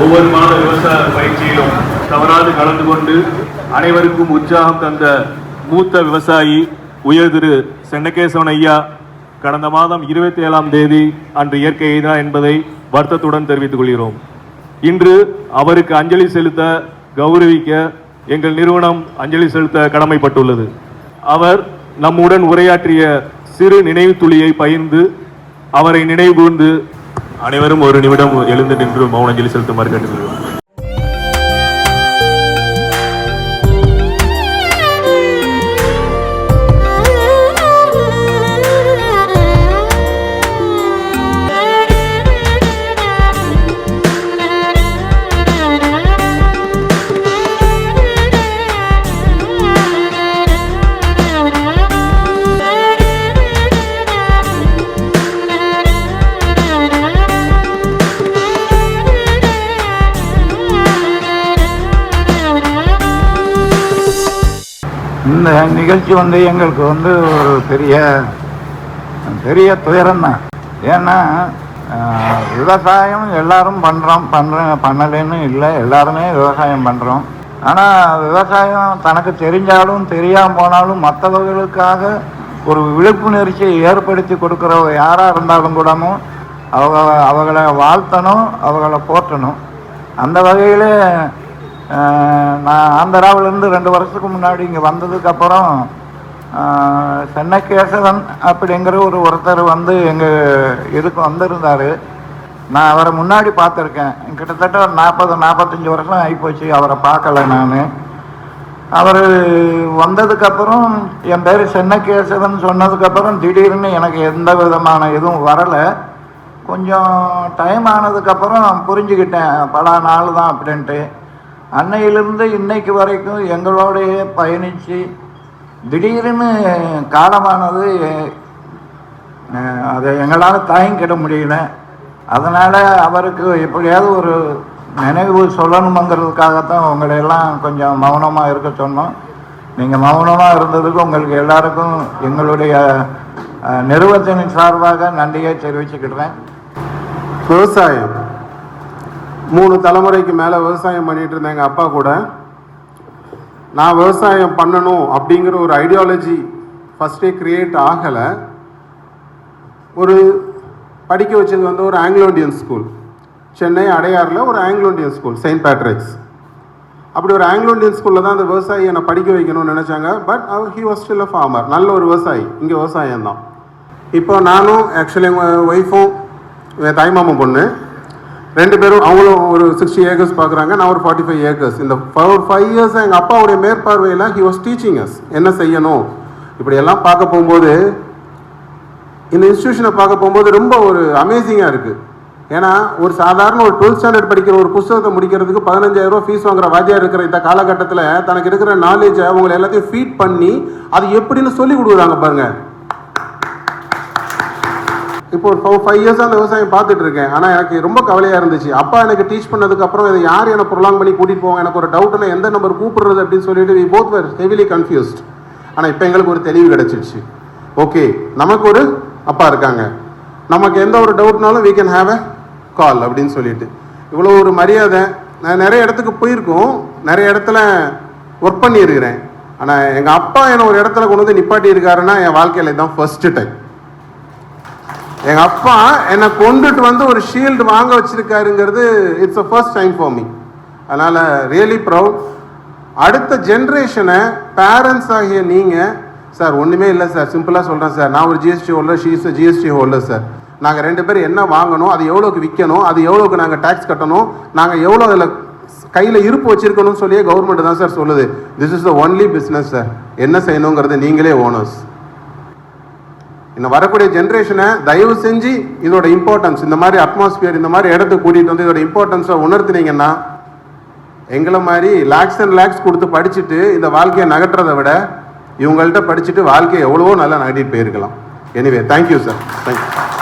ஒவ்வொரு மாத விவசாய பயிற்சியிலும் தவறாது கலந்து கொண்டு அனைவருக்கும் உற்சாகம் தந்த மூத்த விவசாயி உயர் திரு சென்னகேசவன் ஐயா கடந்த மாதம் 27ஆம் தேதி அன்று இயற்கை எய்தார் என்பதை வருத்தத்துடன் தெரிவித்துக் கொள்கிறோம். இன்று அவருக்கு அஞ்சலி செலுத்த கௌரவிக்க எங்கள் நிறுவனம் அஞ்சலி செலுத்த கடமைப்பட்டுள்ளது. அவர் நம்முடன் உரையாற்றிய சிறு நினைவு துளியை பகிர்ந்து அவரை நினைவு கூர்ந்து அனைவரும் ஒரு நிமிடம் எழுந்து நின்று மௌன அஞ்சலி செலுத்துமாறு கேட்டுக்கொள்கிறோம். இந்த நிகழ்ச்சி எங்களுக்கு ஒரு பெரிய துயரம் தான். ஏன்னா விவசாயம் எல்லாரும் பண்ணலைன்னு இல்லை, எல்லாருமே விவசாயம் பண்ணுறோம். ஆனால் விவசாயம் தனக்கு தெரிஞ்சாலும் தெரியாமல் போனாலும் மற்றவர்களுக்காக ஒரு விழிப்புணர்ச்சியை ஏற்படுத்தி கொடுக்குற யாராக இருந்தாலும் கூடமும் அவங்கள வாழ்த்தணும், அவங்கள போற்றணும். அந்த வகையில் நான் ஆந்திராவிலேருந்து 2 வருஷத்துக்கு முன்னாடி இங்கே வந்ததுக்கப்புறம் சென்னகேசவன் அப்படிங்கிற ஒருத்தர் எங்கள் இதுக்கு வந்திருந்தார். நான் அவரை முன்னாடி பார்த்துருக்கேன். கிட்டத்தட்ட 40-45 வருஷம் ஆகிப்போச்சு அவரை பார்க்கல. நான் அவர் வந்ததுக்கப்புறம் என் பேர் சென்னகேசவன் சொன்னதுக்கப்புறம் திடீர்னு எனக்கு எந்த விதமான எதுவும் வரலை. கொஞ்சம் டைம் ஆனதுக்கப்புறம் புரிஞ்சுக்கிட்டேன் பல நாள் தான் அப்படின்ட்டு. அன்னையிலிருந்து இன்னைக்கு வரைக்கும் எங்களோடையே பயணித்து திடீர்னு காலமானது அதை எங்களால் தாங்கிக்கிட முடியல. அதனால் அவருக்கு எப்படியாவது ஒரு நினைவு சொல்லணுங்கிறதுக்காகத்தான் உங்களையெல்லாம் கொஞ்சம் மௌனமாக இருக்க சொன்னோம். நீங்கள் மௌனமாக இருந்ததுக்கு உங்களுக்கு எல்லாருக்கும் எங்களுடைய நிறுவனத்தின் சார்பாக நன்றியை தெரிவிச்சுக்கிடுறேன். விவசாயம் 3 தலைமுறைக்கு மேலே விவசாயம் பண்ணிகிட்டு இருந்தேன் எங்கள் அப்பா கூட. நான் விவசாயம் பண்ணணும் அப்படிங்கிற ஒரு ஐடியாலஜி ஃபஸ்ட்டே க்ரியேட் ஆகலை. ஒரு படிக்க வச்சது ஒரு ஆங்கிலோ இண்டியன் ஸ்கூல், சென்னை அடையாறில் ஒரு Anglo Indian school, Saint Patrick's. அப்படி ஒரு ஆங்கிலோ இண்டியன் ஸ்கூலில் தான் அந்த விவசாயி என்னை படிக்க வைக்கணும்னு நினச்சாங்க. But he was still a farmer, நல்ல ஒரு விவசாயி. இங்கே விவசாயம் தான். இப்போ நானும் ஆக்சுவலி எங்கள் ஒய்ஃபும் என் தாய்மாமன் பொண்ணு 2 பேரும், அவங்களும் ஒரு 60 ஏக்கர்ஸ் பார்க்குறாங்க, நான் ஒரு 45 ஏக்கர்ஸ். இந்த 5 இயர்ஸாக எங்கள் அப்பாவுடைய மேற்பார்வையில் ஹி வாஸ் டீச்சிங் அஸ் என்ன செய்யணும். இப்படியெல்லாம் பார்க்க போகும்போது, இந்த இன்ஸ்டியூஷனை பார்க்க போகும்போது ரொம்ப ஒரு அமேசிங்காக இருக்குது. ஏன்னா ஒரு சாதாரண ஒரு 12th ஸ்டாண்டர்ட் படிக்கிற ஒரு புத்தகத்தை முடிக்கிறதுக்கு 15,000 ரூபா ஃபீஸ் வாங்குற வாத்தியார் இருக்கிற இந்த காலகட்டத்தில் தனக்கு இருக்கிற நாலேஜை அவங்களை எல்லாத்தையும் ஃபீட் பண்ணி அது எப்படின்னு சொல்லி கொடுக்குறாங்க பாருங்கள். இப்போ ஒரு 5 இயர்ஸாக அந்த விவசாயம் பார்த்துட்டு இருக்கேன். ஆனால் எனக்கு ரொம்ப கவலையாக இருந்துச்சு. அப்பா எனக்கு டீச் பண்ணதுக்கப்புறம் இதை யார் என்னை ப்ரொலாங் பண்ணி கூட்டிகிட்டு போவாங்க, எனக்கு ஒரு டவுட்னா எந்த நம்பர் கூப்பிடுறது அப்படின்னு சொல்லிட்டு we both were heavily confused. ஆனால் இப்போ எங்களுக்கு ஒரு தெளிவு கிடச்சிடுச்சு. ஓகே, நமக்கு ஒரு அப்பா இருக்காங்க, நமக்கு எந்த ஒரு டவுட்னாலும் வி கேன் ஹேவ் அ கால் அப்படின்னு சொல்லிட்டு இவ்வளோ ஒரு மரியாதை. நான் நிறைய இடத்துக்கு போயிருக்கோம், நிறைய இடத்துல ஒர்க் பண்ணியிருக்கிறேன். ஆனால் எங்கள் அப்பா என்னை ஒரு இடத்துல கொண்டு வந்து நிப்பாட்டி இருக்காருன்னா என் வாழ்க்கையில் இதுதான் ஃபர்ஸ்ட் டைம். எங்கள் அப்பா என்னை கொண்டுட்டு ஒரு ஷீல்டு வாங்க வச்சிருக்காருங்கிறது it's a first time for me. அதனால் ரியலி ப்ரௌட். அடுத்த ஜென்ரேஷனை பேரண்ட்ஸ் ஆகிய நீங்கள், சார் ஒன்றுமே இல்லை சார், சிம்பிளாக சொல்கிறேன் சார், நான் ஒரு GST holder, she is GST holder sir. நாங்கள் 2 பேரும் என்ன வாங்கணும், அது எவ்வளோக்கு விற்கணும், அது எவ்வளோக்கு நாங்கள் டேக்ஸ் கட்டணும், நாங்கள் எவ்வளோ அதில் கையில் இருப்பு வச்சுருக்கணும்னு சொல்லியே கவர்மெண்ட் தான் சார் சொல்லுது. This is the only business sir. என்ன செய்யணுங்கிறது நீங்களே ஓனர்ஸ். இன்னும் வரக்கூடிய ஜென்ரேஷனை தயவு செஞ்சு இதோட இம்பார்ட்டன்ஸ், இந்த மாதிரி அட்மாஸ்பியர், இந்த மாதிரி இடத்துக்கு கூட்டிகிட்டு இதோட இம்பார்ட்டன்ஸை உணர்த்தினீங்கன்னா எங்களை மாதிரி லேக்ஸ் அண்ட் லேக்ஸ் கொடுத்து படிச்சுட்டு இந்த வாழ்க்கையை நகட்டுறதை விட இவங்கள்ட்ட படிச்சுட்டு வாழ்க்கையை எவ்வளவோ நல்லா நகட்டிட்டு போயிருக்கலாம். Anyway, thank you sir, thank you.